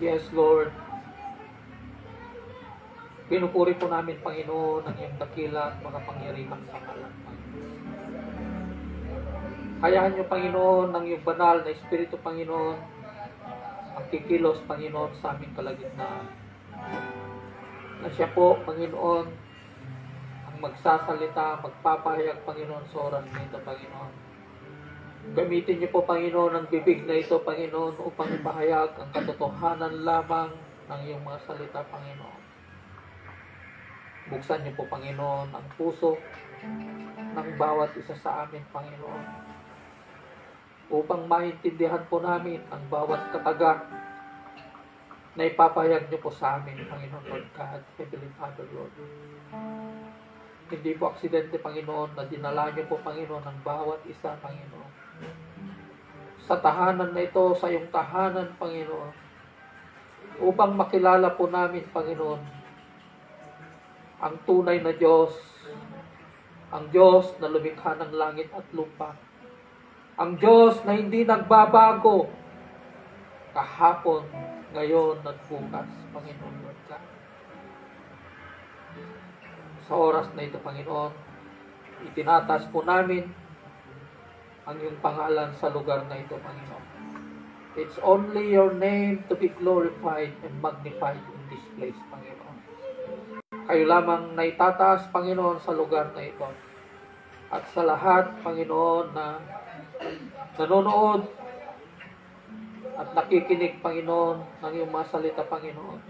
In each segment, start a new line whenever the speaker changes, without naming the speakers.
Yes, Lord. Pinupuri po namin, Panginoon, ang iyong dakila at makapangyarihang pangalan. Hayaan niyo, Panginoon, ng iyong banal na Espiritu, Panginoon, ang kikilos, Panginoon, sa aming kalagitnaan. Na siya po, Panginoon, ang magsasalita, magpapahayag, Panginoon, sa oras na ito, Panginoon. Gamitin niyo po, Panginoon, ang bibig na ito, Panginoon, upang ipahayag ang katotohanan lamang ng iyong mga salita, Panginoon. Buksan niyo po, Panginoon, ang puso ng bawat isa sa amin, Panginoon, upang maintindihan po namin ang bawat kataga na ipapahayag niyo po sa amin, Panginoon, Lord God, Heavenly Father, Lord. Hindi po aksidente, Panginoon, na dinala niyo po, Panginoon, ang bawat isa, Panginoon, sa tahanan na ito, sa iyong tahanan, Panginoon, upang makilala po namin, Panginoon, ang tunay na Diyos, ang Diyos na lumikha ng langit at lupa, ang Diyos na hindi nagbabago kahapon, ngayon at bukas, Panginoon Lord God. Sa oras na ito, Panginoon, itinatas po namin ang iyong pangalan sa lugar na ito, Panginoon. It's only your name to be glorified and magnified in this place, Panginoon. Kayo lamang na itataas, Panginoon, sa lugar na ito. At sa lahat, Panginoon, na nanonood at nakikinig, Panginoon, ng iyong mga salita, Panginoon.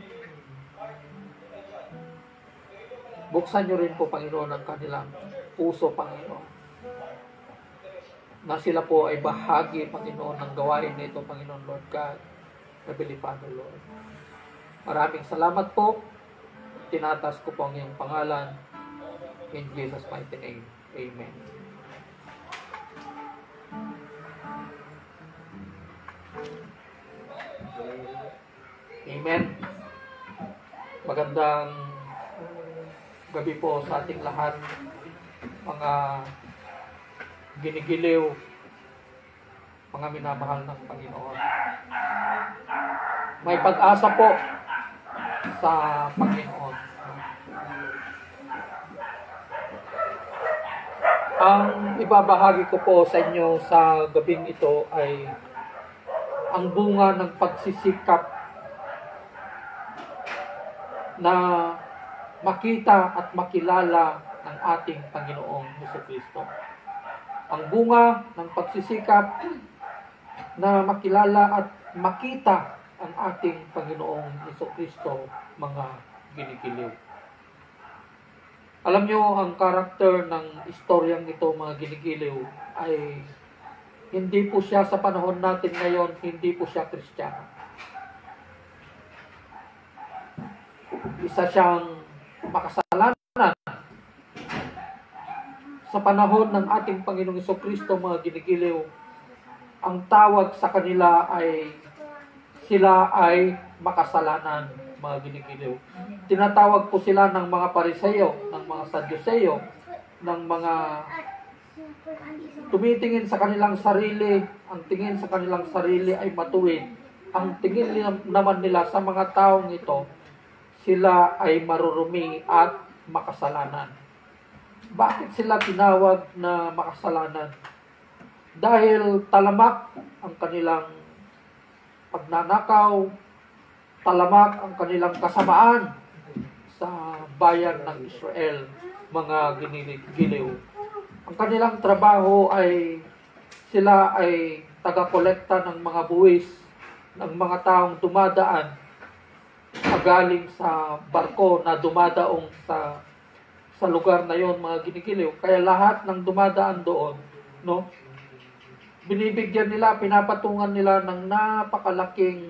Buksan niyo rin po, Panginoon, ang kanilang puso, Panginoon. Na sila po ay bahagi, Panginoon, ng gawain nito, Panginoon, Lord God. Heavenly Father, Lord. Maraming salamat po. Tinatas ko po ang iyong pangalan. In Jesus' mighty name. Amen. Amen. Magandang gabi po sa ating lahat, mga ginigiliw, mga minamahal ng Panginoon. May pag-asa po sa Panginoon. Ang ibabahagi ko po sa inyo sa gabing ito ay ang bunga ng pagsisikap na makita at makilala ng ating Panginoong Jesucristo. Ang bunga ng pagsisikap na makilala at makita ang ating Panginoong Jesucristo, mga ginigiliw. Alam nyo, ang karakter ng istoryang ito, mga ginigiliw, ay hindi po siya sa panahon natin ngayon, hindi po siya Kristiyano. Isa siyang makasalanan. Sa panahon ng ating Panginoong Jesucristo, mga ginigiliw, ang tawag sa kanila ay sila ay makasalanan, mga ginigiliw. Tinatawag po sila ng mga Pariseo, ng mga Sadyuseo, ng mga tumitingin sa kanilang sarili. Ang tingin sa kanilang sarili ay matuwid. Ang tingin naman nila sa mga taong ito, sila ay marurumi at makasalanan. Bakit sila tinawag na makasalanan? Dahil talamak ang kanilang pagnanakaw, talamak ang kanilang kasamaan sa bayan ng Israel, mga ginigiliw. Ang kanilang trabaho ay sila ay taga-kolekta ng mga buwis ng mga taong dumadaan galing sa barko na dumadaong sa lugar na yon, mga ginigiliw. Kaya lahat ng dumadaan doon, no, binibigyan nila, pinapatungan nila ng napakalaking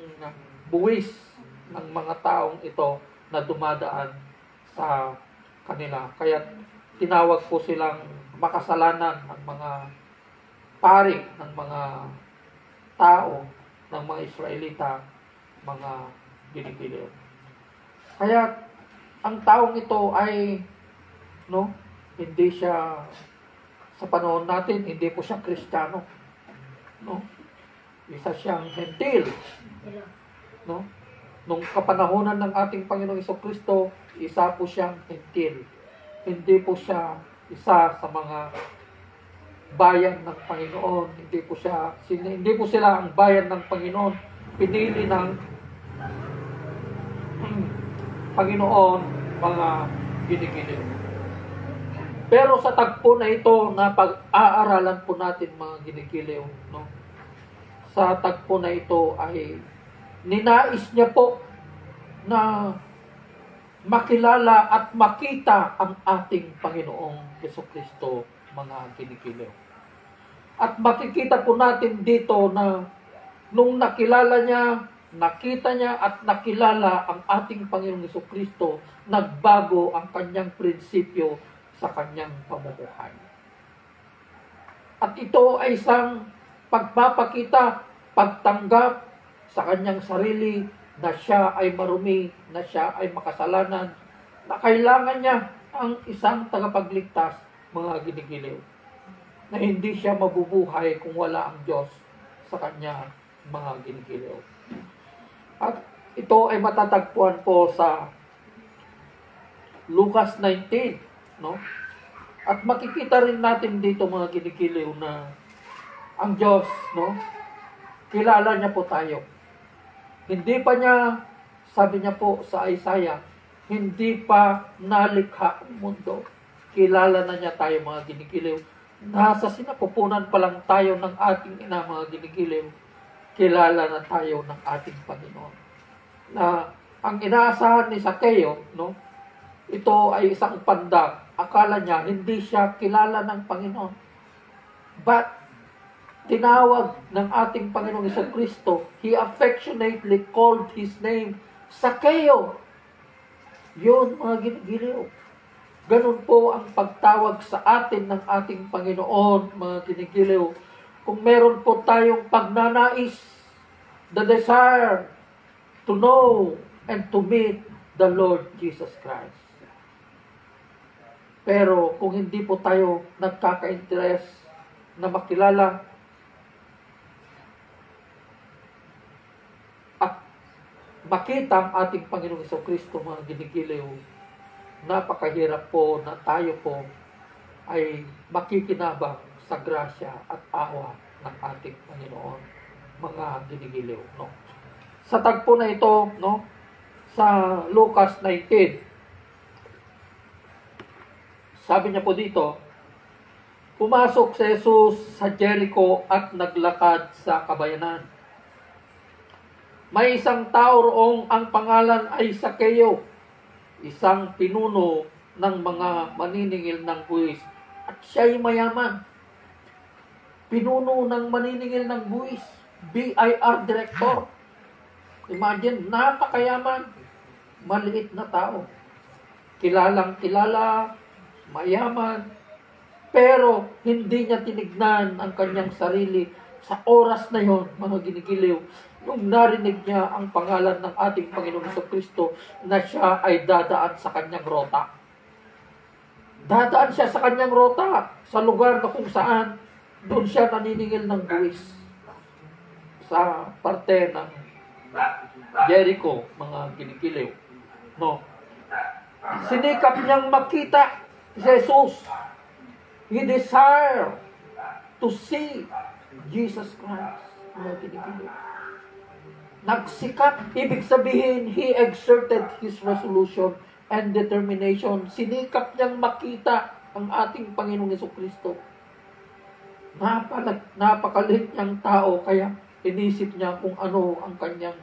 buwis ng mga taong ito na dumadaan sa kanila. Kaya tinawag po silang makasalanan ng mga pari, ng mga tao, ng mga Israelita, mga ginigiliw. Kaya ang taong ito ay hindi siya sa panahon natin, hindi po siya Kristiyano. Isa siyang hentil. Nung kapanahonan ng ating Panginoong Jesucristo, isa po siyang hentil. Hindi po siya isa sa mga bayan ng Panginoon. Hindi po sila ang bayan ng Panginoon. Pinili ng Panginoon mga ginigiliw. Pero sa tagpo na ito na pag-aaralan po natin mga ginigiliw, no? Sa tagpo na ito ay ninais niya po na makilala at makita ang ating Panginoong Jesucristo, mga ginigiliw. At makikita po natin dito na nung nakita niya at nakilala ang ating Panginoong Jesucristo, nagbago ang kanyang prinsipyo sa kanyang pamumuhay. At ito ay isang pagpapakita, pagtanggap sa kanyang sarili na siya ay marumi, na siya ay makasalanan, na kailangan niya ang isang tagapagligtas, mga ginigiliw, na hindi siya mabubuhay kung wala ang Diyos sa kanya, mga ginigiliw. At ito ay matatagpuan po sa Lucas 19, no? At makikita rin natin dito, mga ginigiliw, na ang Diyos, no, kilala niya po tayo. Hindi pa niya, sabi niya po sa Isaiah, hindi pa nalikha ang mundo. Kilala na niya tayo, mga ginigiliw. Nasa sinapupunan pa lang tayo ng ating ina, mga ginigiliw. Kilala na tayo ng ating Panginoon. Na ang inaasahan ni Zaccheo, no, ito ay isang pandag. Akala niya hindi siya kilala ng Panginoon. But tinawag ng ating Panginoong Jesucristo, He affectionately called His name, Zaccheo. Yun, mga ginigiliw. Ganun po ang pagtawag sa atin ng ating Panginoon, mga ginigiliw. Kung meron po tayong pagnanais, the desire to know and to meet the Lord Jesus Christ. Pero kung hindi po tayo nagkaka-interest na makilala at makita ang ating Panginoong Jesucristo, mga ginigiliw, napakahirap po na tayo po ay makikinabang sa grasya at awa ng ating Panginoon, mga ginigiliw, no? Sa tagpo na ito, no, sa Lucas 19, sabi niya po dito, pumasok si Jesus sa Jericho at naglakad sa kabayanan. May isang tao roong ang pangalan ay Zaccheo, isang pinuno ng mga maniningil ng buwis, at siya'y mayaman. Pinuno ng maniningil ng buwis, BIR director. Imagine, napakayaman, maliit na tao. Kilalang kilala, mayaman, pero hindi niya tinignan ang kanyang sarili sa oras na yon, mga ginigiliw, nung narinig niya ang pangalan ng ating Panginoong Jesucristo na siya ay dadaan sa kanyang rota. Dadaan siya sa kanyang rota, sa lugar na kung saan doon siya naniningil ng buwis. Sa parte ng Jericho, mga ginigiliw. No. Sinikap niyang makita Jesus. He desired to see Jesus Christ. Mga ginigiliw. Nagsikap, ibig sabihin, he exerted his resolution and determination. Sinikap niyang makita ang ating Panginoong Jesucristo. Napakalit niyang tao, kaya inisip niya kung ano ang kanyang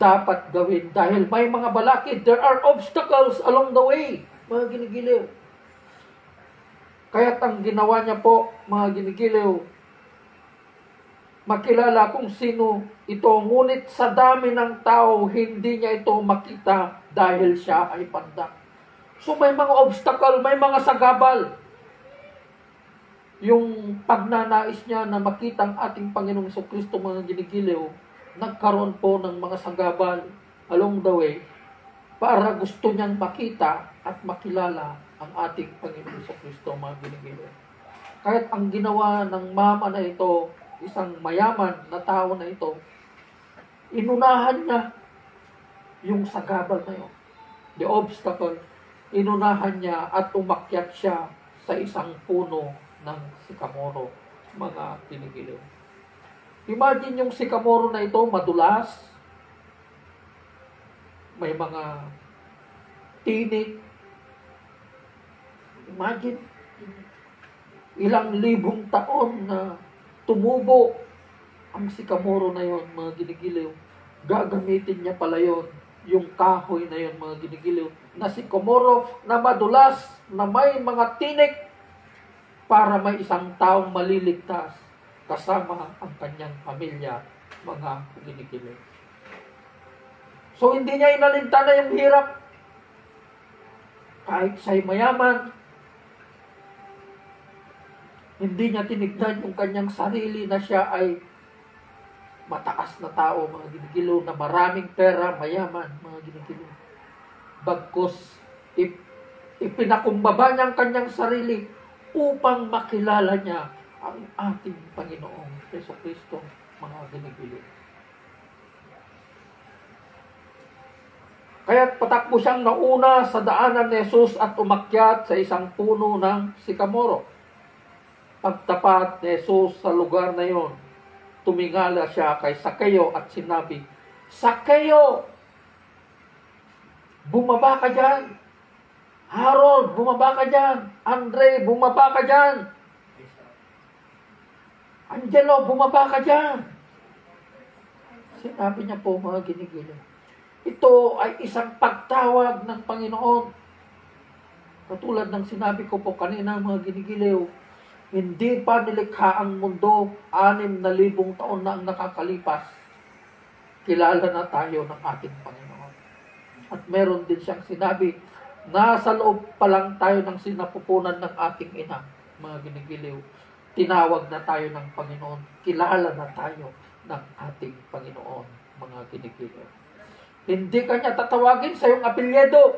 dapat gawin. Dahil may mga balakid, there are obstacles along the way, mga ginigiliw. Kaya't ang ginawa niya po, mga ginigiliw, makilala kung sino ito. Ngunit sa dami ng tao, hindi niya ito makita dahil siya ay pandak. So may mga obstacle, may mga sagabal. Yung pagnanais niya na makita ang ating Panginoong Jesucristo, mga ginigiliw, nagkaroon po ng mga sagabal along the way para gusto niyang makita at makilala ang ating Panginoong Jesucristo, mga ginigiliw. Kahit ang ginawa ng mama na ito, isang mayaman na tao na ito, inunahan niya yung sagabal na yun, the obstacle, inunahan niya at umakyat siya sa isang puno ng sikamoro, mga tinigiliw. Imagine yung sikamoro na ito, madulas, may mga tinik. Imagine, ilang libong taon na tumubo ang sikamoro na yon, mga ginigiliw. Gagamitin niya pala yon, yung kahoy na yon, mga ginigiliw, na sikamoro na madulas, na may mga tinik, para may isang taong maliligtas kasama ang kanyang pamilya, mga ginigiliw. So, hindi niya inalintana yung hirap. Kahit siya'y mayaman, hindi niya tinignan yung kanyang sarili na siya ay mataas na tao, mga ginigiliw, na maraming pera, mayaman, mga ginigiliw. Bagkus, ipinakumbaba niya ang kanyang sarili upang makilala niya ang ating Panginoong Jesucristo, mga ginigiliw. Kaya't patakbo siyang nauna sa daanan ni Jesus at umakyat sa isang puno ng sikamoro. Pagtapat ni Jesus sa lugar na yon, tumingala siya kay Sakeo at sinabi, "Sakeo, bumaba ka dyan. Harold, bumaba ka dyan. Andre, bumaba ka dyan. Angelo, bumaba ka dyan." Sinabi niya po, mga ginigiliw. Ito ay isang pagtawag ng Panginoon. Katulad ng sinabi ko po kanina, mga ginigiliw, hindi pa nilikha ang mundo, 6,000 taon na ang nakakalipas. Kilala na tayo ng ating Panginoon. At meron din siyang sinabi, nasa loob pa lang tayo ng sinapupunan ng ating ina, mga ginigiliw. Tinawag na tayo ng Panginoon. Kilala na tayo ng ating Panginoon, mga ginigiliw. Hindi kanya tatawagin sa iyong apelyido.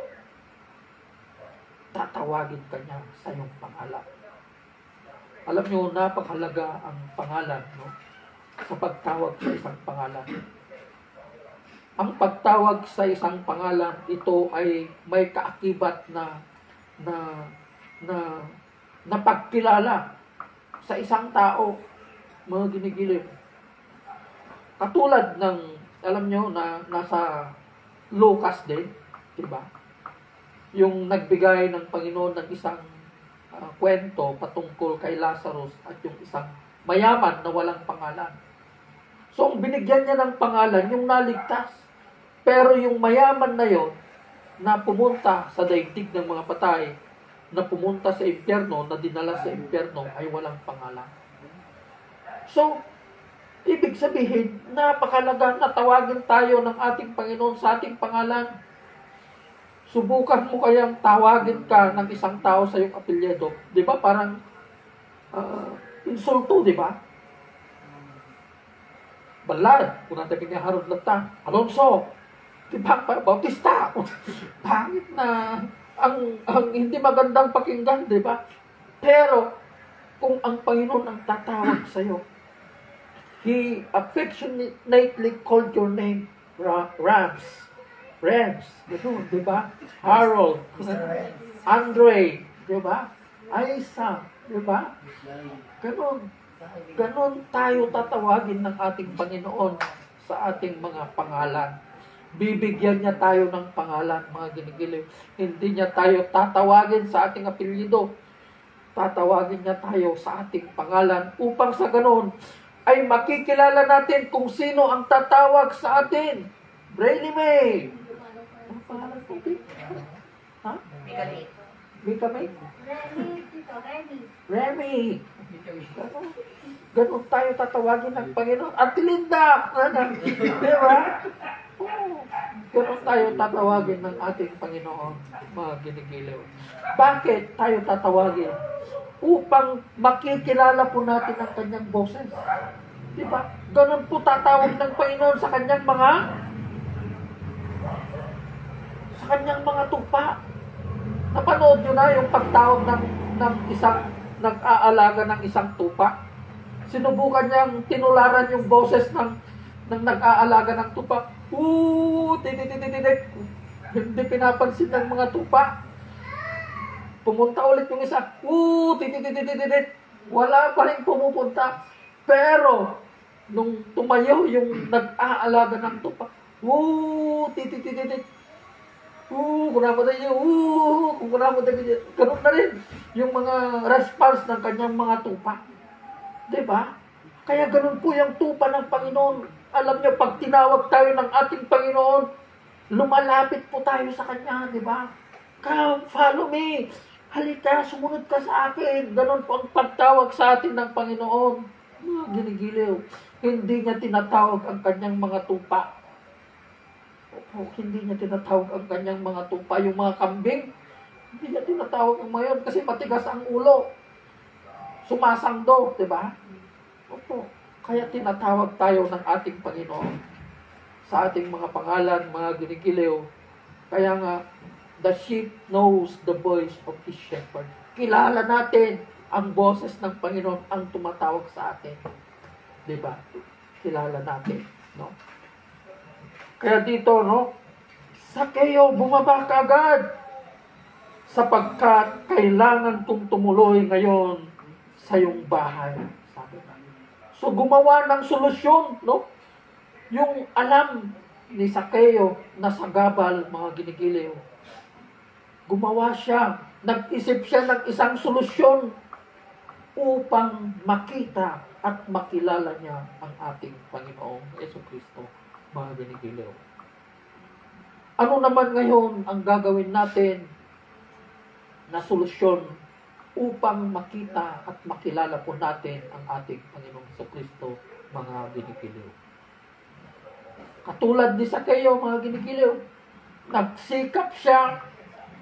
Tatawagin kanya sa iyong pangalan. Alam niyo, napakahalaga ang pangalan, no? Sa pagtawag sa isang pangalan. Ang pagtawag sa isang pangalan, ito ay may kaakibat na pagkilala sa isang tao, mga ginigiliw. Katulad ng, alam nyo, na nasa Lucas din, diba? Yung nagbigay ng Panginoon ng isang kwento patungkol kay Lazarus at yung isang mayaman na walang pangalan. So, ang binigyan niya ng pangalan, yung naligtas. Pero yung mayaman na yon, na pumunta sa daigdig ng mga patay, na pumunta sa impyerno, na dinala sa impyerno, ay walang pangalan. So, ibig sabihin, napakalaga na tawagin tayo ng ating Panginoon sa ating pangalan. Subukan mo kayang tawagin ka ng isang tao sa iyong apelyido. Di ba? Parang insulto, di ba? Balad, kung natin niya Harold Lata, Alonso, di ba? Bautista. Pangit na ang hindi magandang pakinggan, di ba? Pero, kung ang Panginoon ang tatawag sa iyo, He affectionately called your name Rams. Ganun, di ba? Harold. Andre. Di ba? Aisa. Di ba? Ganun. Ganun tayo tatawagin ng ating Panginoon sa ating mga pangalan. Bibigyan niya tayo ng pangalan, mga ginigiliw. Hindi niya tayo tatawagin sa ating apelyido. Tatawagin niya tayo sa ating pangalan upang sa ganun ay makikilala natin kung sino ang tatawag sa atin. Braille May. Ano pangalan ko? Ha? Mika May? Remy. Ganun tayo tatawagin ng Panginoon. Ate Linda. Di ba? Ganun tayo tatawagin ng ating Panginoon, mga ginigiliw. Bakit tayo tatawagin? Upang makikilala po natin ang kanyang boses. Diba? Ganun po tatawag ng Panginoon sa kanyang mga tupa. Napanood nyo na yung pagtawag ng isang nag-aalaga ng isang tupa. Sinubukan niyang tinularan yung boses ng nag-aalaga ng tupa. tititititit. Hindi pinapansin ng mga tupa. Pumunta ulit yung isa, tititititit. Wala pa rin pumupunta. Pero, nung tumayo yung nag-aalaga ng tupa, tititititit. Kunamatay niya, kunamatay niya. Ganun na rin yung mga response ng kanyang mga tupa. Diba? Kaya ganun po yung tupa ng Panginoon. Alam niyo, pag tinawag tayo ng ating Panginoon, lumalapit po tayo sa Kanya, di ba? Come, follow me. Halika, sumunod ka sa akin. Ganun po ang pagtawag sa atin ng Panginoon. Mga ginigiliw. Hindi niya tinatawag ang kanyang mga tupa. Hindi niya tinatawag ang kanyang mga tupa. Yung mga kambing, hindi niya tinatawag ang mga yun kasi matigas ang ulo. Sumasangdo, di ba? Opo. Kaya tinatawag tayo ng ating Panginoon sa ating mga pangalan, mga ginigiliw. Kaya nga, the sheep knows the voice of his shepherd. Kilala natin ang boses ng Panginoon ang tumatawag sa atin. Diba? Kilala natin. No? Kaya dito, no? Sakeo, bumaba ka agad. Sapagkat kailangan kong tumuloy ngayon sa iyong bahay. Sabi na. So, gumawa ng solusyon, no? Yung alam ni Sakeo na sagabal, mga ginigiliw. Gumawa siya, nag-isip siya ng isang solusyon upang makita at makilala niya ang ating Panginoong Jesucristo, mga ginigiliw. Ano naman ngayon ang gagawin natin na solusyon upang makita at makilala po natin ang ating Panginoong Jesucristo, mga ginigiliw? Katulad ni Sakeo, mga ginigiliw, nagsikap siya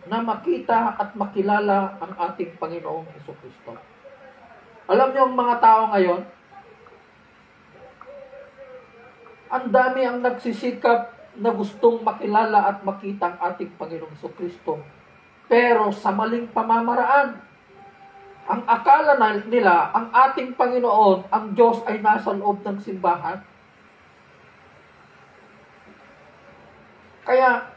na makita at makilala ang ating Panginoong Jesucristo. Alam niyo ang mga tao ngayon, ang dami ang nagsisikap na gustong makilala at makita ang ating Panginoong Jesucristo. Pero sa maling pamamaraan, ang akala nila, ang ating Panginoon, ang Diyos ay nasa loob ng simbahan. Kaya,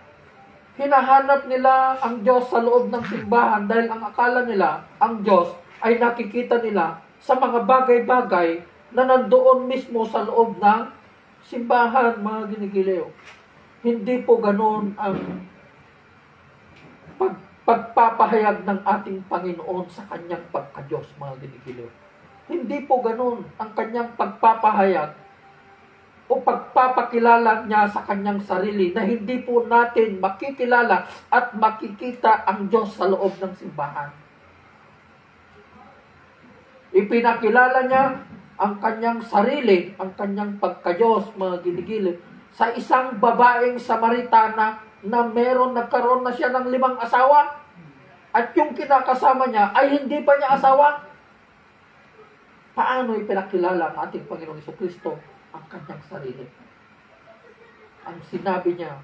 hinahanap nila ang Diyos sa loob ng simbahan dahil ang akala nila, ang Diyos, ay nakikita nila sa mga bagay-bagay na nandoon mismo sa loob ng simbahan, mga ginigiliw. Hindi po ganoon ang pagpapahayag ng ating Panginoon sa kanyang pagka-Diyos, mga ginigiliw. Hindi po ganoon ang kanyang pagpapahayag o pagpapakilala niya sa kanyang sarili na hindi po natin makikilala at makikita ang Diyos sa loob ng simbahan. Ipinakilala niya ang kanyang sarili, ang kanyang pagka-Diyos, mga ginigiliw, sa isang babaeng Samaritana na nagkaroon na siya ng 5 asawa at yung kinakasama niya ay hindi pa niya asawa. Paano ipinakilala ang ating Panginoong Jesucristo ang kanyang sarili? Ang sinabi niya,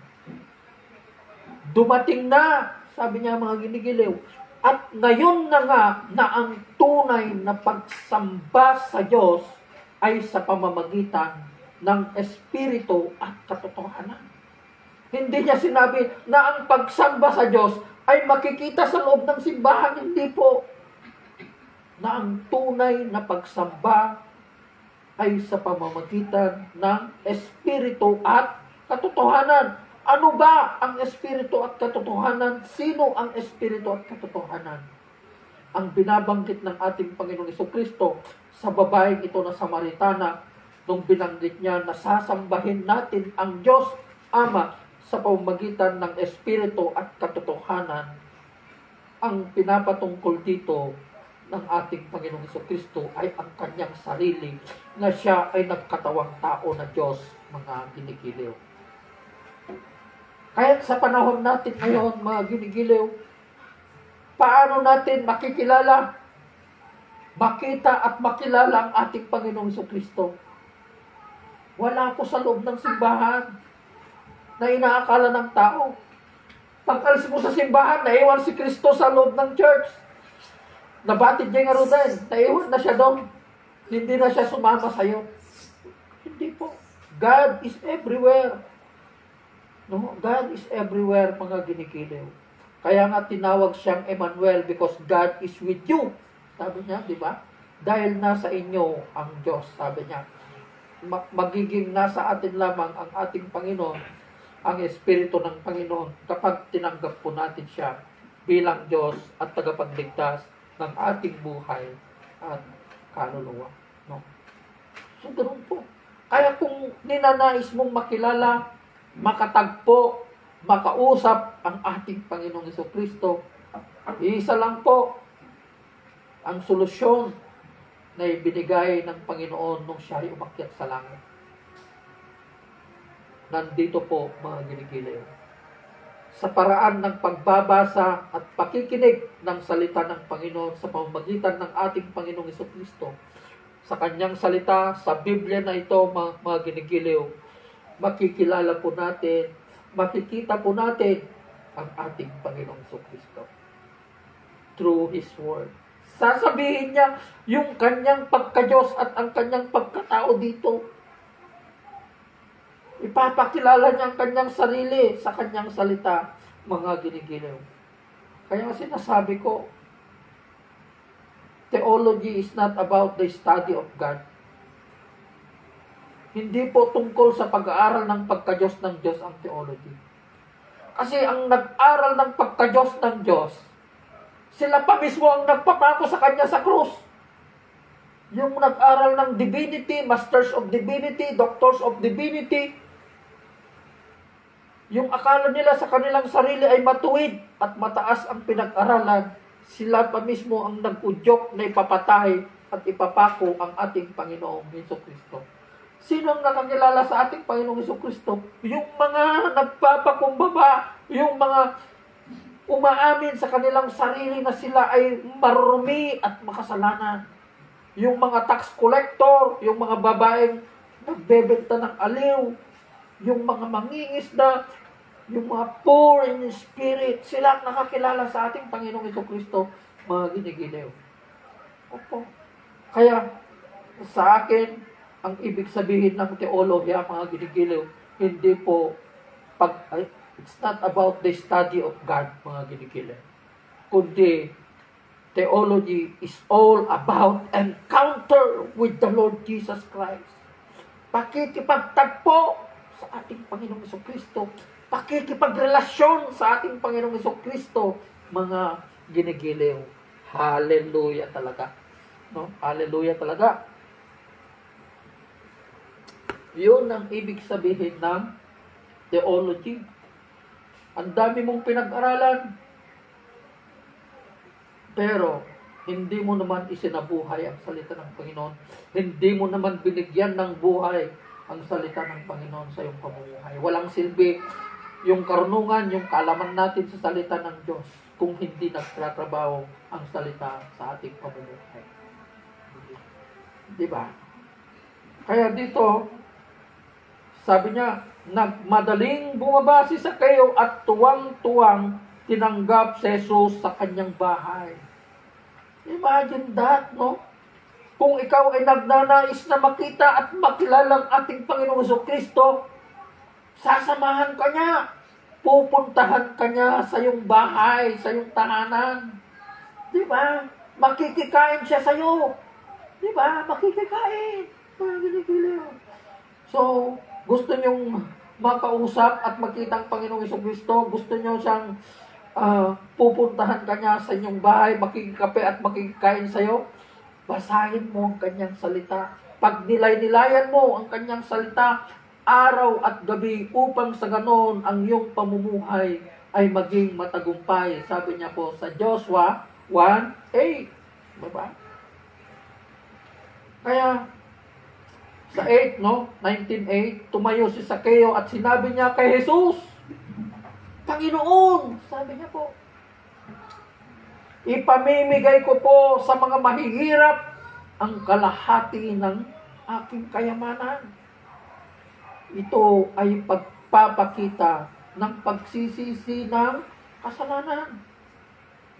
dumating na, sabi niya, mga ginigiliw, at ngayon na nga na ang tunay na pagsamba sa Diyos ay sa pamamagitan ng Espiritu at katotohanan. Hindi niya sinabi na ang pagsamba sa Diyos ay makikita sa loob ng simbahan. Hindi po. Na ang tunay na pagsamba ay sa pamamagitan ng Espiritu at katotohanan. Ano ba ang Espiritu at katotohanan? Sino ang Espiritu at katotohanan? Ang binabanggit ng ating Panginoong Jesucristo sa babaeng ito na Samaritana, nung binanggit niya na sasambahin natin ang Diyos Ama sa pamamagitan ng Espiritu at katotohanan, ang pinapatungkol dito ng ating Panginoong Jesucristo ay ang kanyang sarili na siya ay nagkatawang tao na Diyos, mga ginigiliw. Kaya sa panahon natin ngayon, mga ginigiliw, paano natin makikilala, makita at makilala ang ating Panginoong Jesucristo? Wala po sa loob ng simbahan na inaakala ng tao. Pag-alis mo sa simbahan, naiwan si Kristo sa loob ng church. Nabatid niya nga rin, naiwan na siya doon. Hindi na siya sumama sa'yo. Hindi po. God is everywhere. No? God is everywhere, mga ginigiliw. Kaya nga tinawag siyang Emmanuel because God is with you. Sabi niya, di ba? Dahil nasa inyo ang Diyos, sabi niya. Magiging nasa atin lamang ang ating Panginoon, ang Espiritu ng Panginoon, kapag tinanggap po natin siya bilang Diyos at tagapagligtas ng ating buhay at kaluluwa. No? So, ganoon po. Kaya kung ninanais mong makilala, makatagpo, makausap ang ating Panginoong Jesucristo, isa lang po ang solusyon na ibinigay ng Panginoon nung siya ay umakyat sa langit. Nandito po, mga ginigiliw, sa paraan ng pagbabasa at pakikinig ng salita ng Panginoon sa pamamagitan ng ating Panginoong Jesucristo, sa kanyang salita, sa Biblia na ito, mga ginigiliw, makikilala po natin, makikita po natin ang ating Panginoong Jesucristo through His Word. Sasabihin niya yung kanyang pagka-Diyos at ang kanyang pagkatao dito. Ipapakilala niya ang kanyang sarili sa kanyang salita, mga ginigiliw. Kaya sinasabi ko, theology is not about the study of God. Hindi po tungkol sa pag-aaral ng pagka-Diyos ng Diyos ang theology. Kasi ang nag-aral ng pagka-Diyos ng Diyos, sila pa mismo ang nagpapako sa Kanya sa krus. Yung nag-aral ng divinity, masters of divinity, doctors of divinity, yung akala nila sa kanilang sarili ay matuwid at mataas ang pinag-aralan, sila pa mismo ang nag-udyok na ipapatay at ipapako ang ating Panginoong Jesucristo. Sino ang nakakilala sa ating Panginoong Jesucristo? Yung mga nagpapakumbaba, yung mga umaamin sa kanilang sarili na sila ay marumi at makasalanan. Yung mga tax collector, yung mga babaeng nagbebenta ng aliw, yung mga mangingisda, yung mga poor in spirit, sila ang nakakilala sa ating Panginoong Jesucristo, mga ginigiliw. Opo. Kaya, sa akin, ang ibig sabihin ng teolohiya, mga ginigiliw, hindi po, it's not about the study of God, mga ginigiliw. Kundi, theology is all about encounter with the Lord Jesus Christ. Pakikipagtagpo sa ating Panginoong Jesucristo, pakikipagrelasyon sa ating Panginoong Jesucristo, mga ginigiliw. Hallelujah talaga. No? Hallelujah talaga. Yun ang ibig sabihin ng theology. Ang dami mong pinag-aralan, pero hindi mo naman isinabuhay ang salita ng Panginoon. Hindi mo naman binigyan ng buhay ang salita ng Panginoon sa iyong pamumuhay. Walang silbi yung karunungan, yung kaalaman natin sa salita ng Diyos kung hindi nagtatrabaho ang salita sa ating pamumuhay. Diba? Kaya dito, sabi niya, nagmadaling bumaba si Sakeo at tuwang-tuwang tinanggap si Jesus sa kanyang bahay. Imagine that, no? Kung ikaw ay nagnanais na makita at makilala ang ating Panginoong Jesucristo, sasamahan ka niya. Pupuntahan ka niya sa iyong bahay, sa iyong tahanan. Di ba? Makikikain siya sa iyo. Di ba? Makikikain. So, gusto niyong makausap at makita ang Panginoong Jesucristo, gusto niyo siyang pupuntahan ka niya sa inyong bahay, makikikape at makikikain sa iyo, basahin mo ang kanyang salita. Pag nilay-nilayan mo ang kanyang salita, araw at gabi, upang sa ganon ang iyong pamumuhay ay maging matagumpay. Sabi niya po sa Joshua 1:8. Diba? Kaya, sa 8, no? 19:8, tumayo si Sakeo at sinabi niya kay Jesus, Panginoon, sabi niya po, ipamimigay ko po sa mga mahihirap ang kalahati ng aking kayamanan. Ito ay pagpapakita ng pagsisisi ng kasalanan.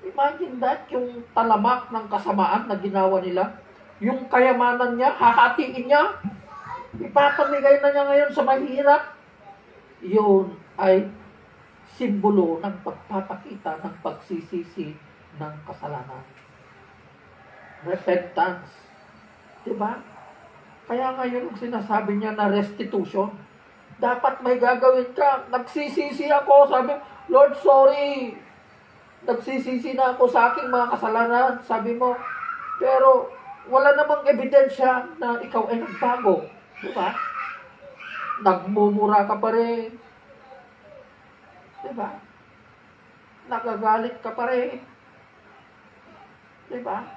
Imagine that, yung talamak ng kasamaan na ginawa nila, yung kayamanan niya, hahatiin niya, ipapamigay na niya ngayon sa mahirap. yun ay simbolo ng pagpapakita ng pagsisisi ng kasalanan. Repentance. Diba? Kaya ngayon ang sinasabi niya na restitution. Dapat may gagawin ka. Nagsisisi ako. Sabi, Lord, sorry. Nagsisisi na ako sa aking mga kasalanan. Sabi mo, pero wala namang ebidensya na ikaw ay nagbago. Diba? Nagmumura ka pa rin. Diba? Nagagalit ka pa rin. Diba?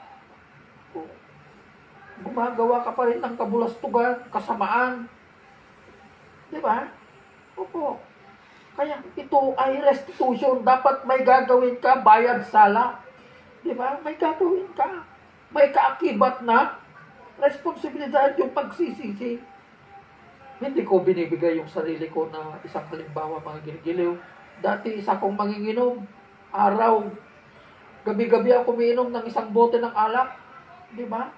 Gumagawa ka pa rin ng kabulastugan, kasamaan. Diba? Opo. Kaya ito ay restitution. Dapat may gagawin ka, bayad sala. Diba? May gagawin ka. May kaakibat na responsibilidad yung pagsisisi. Hindi ko binibigay yung sarili ko na isang halimbawa, mga ginigiliw. Dati isa kong manginginom. Araw. Gabi-gabi ako umiinom ng isang bote ng alak. Diba?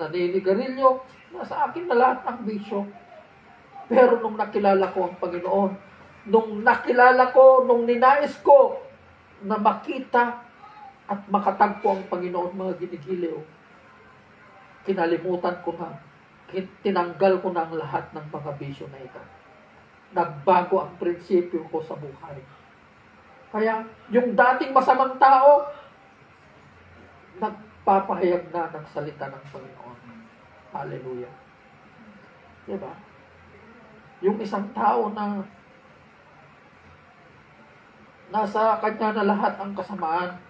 Naninigarilyo. Nasa akin na lahat ng bisyo. Pero nung nakilala ko ang Panginoon, nung ninais ko na makita at makatagpo ang Panginoon, mga ginigiliw, kinalimutan ko na, tinanggal ko na ang lahat ng mga bisyo na ito. Nagbago ang prinsipyo ko sa buhay. Kaya, yung dating masamang tao, nagpapahayag na ng salita ng Panginoon. Hallelujah. Diba? Yung isang tao na nasa kanya na lahat ang kasamaan,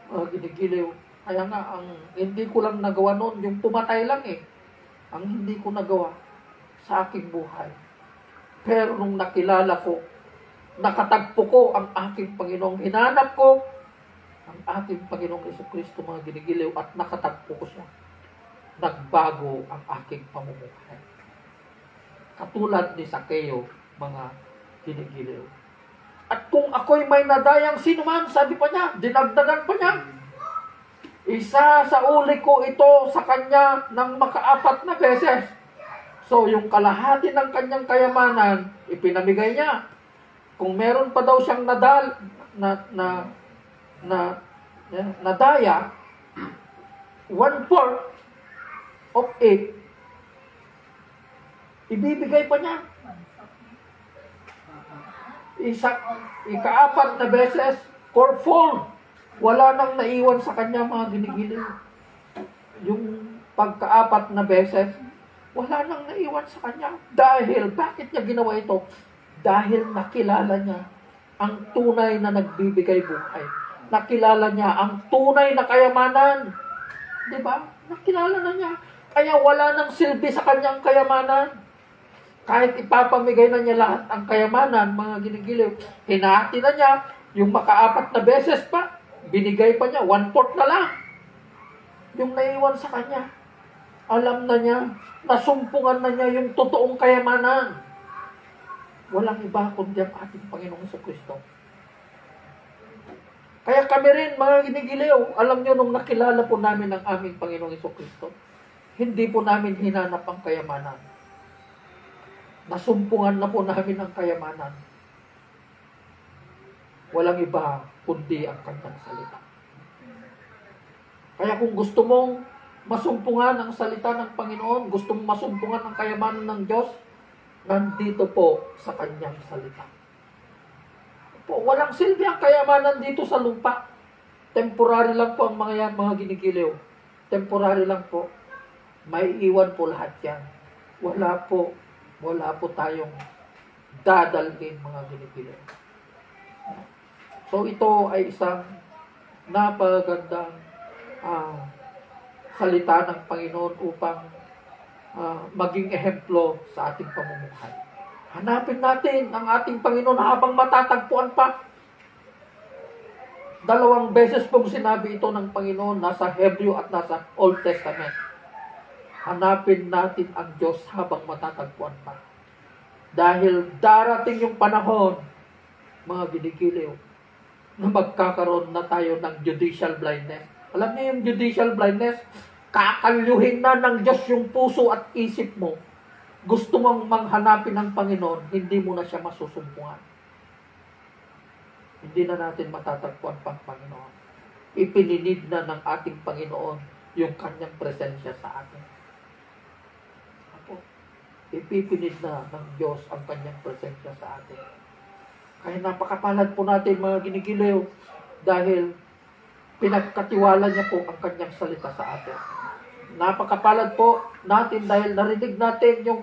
ginigiliw. Kaya nga, ang hindi ko lang nagawa noon, yung pumatay lang ang hindi ko nagawa sa aking buhay. Pero nung nakilala ko, nakatagpo ko ang aking Panginoong, hinanap ko ang ating Panginoong Jesucristo, mga ginigiliw, at nakatagpo ko siya. Nagbago ang aking pamumuhay. Katulad ni Sakeo, mga ginigiliw. At kung ako'y may nadayang sinuman, sabi pa niya, dinagdagan pa niya, isa sa uli ko ito sa kanya ng makaapat na beses. So, yung kalahati ng kanyang kayamanan, ipinamigay niya. Kung meron pa daw siyang nadaya, 1/4 of it, ibibigay pa niya. Ikaapat na beses, 4-fold. Wala nang naiwan sa kanya, mga ginigiliw. Yung pagkaapat na beses, wala nang naiwan sa kanya. Dahil, bakit niya ginawa ito? Dahil nakilala niya ang tunay na nagbibigay buhay. Nakilala niya ang tunay na kayamanan. Diba? Nakilala na niya. Kaya wala nang silbi sa kanyang kayamanan. Kahit ipapamigay na niya lahat ang kayamanan, mga ginigiliw, hinati na niya, yung makaapat na beses pa, binigay pa niya, 1/4 na lang. Yung naiwan sa kanya, alam na niya, nasumpungan na niya yung totoong kayamanan. Walang iba kundi ang ating Panginoong Jesucristo. Kaya kami rin, mga ginigiliw, alam niyo, nung nakilala po namin ang aming Panginoong Jesucristo, hindi po namin hinanap ang kayamanan. Nasumpungan na po namin ang kayamanan. Walang iba kundi ang kanyang salita. Kaya kung gusto mong masumpungan ang salita ng Panginoon, gusto mong masumpungan ang kayamanan ng Diyos, nandito po sa kanyang salita. Po, walang silbi ang kayamanan dito sa lupa. Temporary lang po ang mga yan, mga ginigiliw. Temporary lang po. May iwan po lahat yan. Wala po tayong dadalhin, mga ginigiliw. So ito ay isang napagandang salita ng Panginoon upang maging ehemplo sa ating pamumuhay. Hanapin natin ang ating Panginoon habang matatagpuan pa. 2 beses pong sinabi ito ng Panginoon, nasa Hebrew at nasa Old Testament. Hanapin natin ang Diyos habang matatagpuan pa. Dahil darating yung panahon, mga ginigiliw, na magkakaroon na tayo ng judicial blindness. Alam niyo yung judicial blindness? Kakalyuhin na ng Diyos yung puso at isip mo. gusto mong manghanapin ng Panginoon, hindi mo na siya masusumpungan. Hindi na natin matatagpuan pang Panginoon. Ipinilid na ng ating Panginoon yung kanyang presensya sa atin. Ako, ipipinid na ng Diyos ang kanyang presensya sa atin. Kaya napakapalad po natin mga ginigiliw dahil pinagkatiwala niya po ang kanyang salita sa atin. Napakapalad po natin dahil narinig natin yung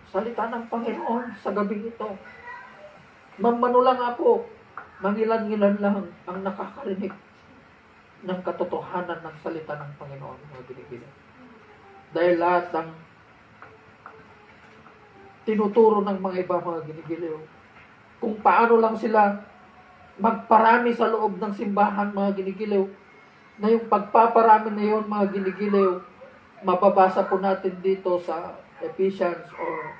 salita ng Panginoon sa gabing ito. Mamano lang ako, mangilan-ngilan lang ang nakakarinig ng katotohanan ng salita ng Panginoon, mga ginigiliw. Dahil lahat ng tinuturo ng mga iba, mga ginigiliw, kung paano lang sila magparami sa loob ng simbahan, mga ginigiliw, na yung pagpaparami na yun, mga ginigiliw, mababasa po natin dito sa Ephesians or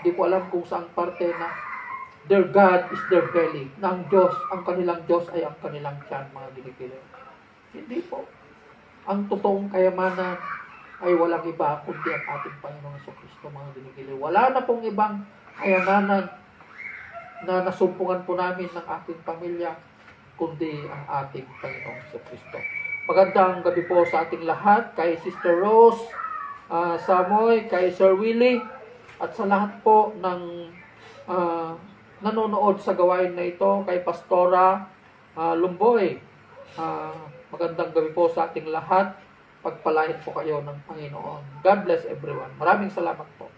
di ko alam kung saang parte na their God is their belly. Na ang Diyos, ang kanilang Diyos ay ang kanilang tiyan, mga ginigiliw. Hindi po. Ang totoong kayamanan ay walang iba kundi ang ating Panginoong Jesucristo, mga ginigiliw. Wala na pong ibang kayamanan na nasumpungan po namin ng ating pamilya kundi ang ating Panginoong Jesucristo. Magandang gabi po sa ating lahat, kay Sister Rose, Samoy, kay Sir Willie, at sa lahat po ng nanonood sa gawain na ito, kay Pastora Lumboy. Magandang gabi po sa ating lahat. Pagpalain po kayo ng Panginoon. God bless everyone. Maraming salamat po.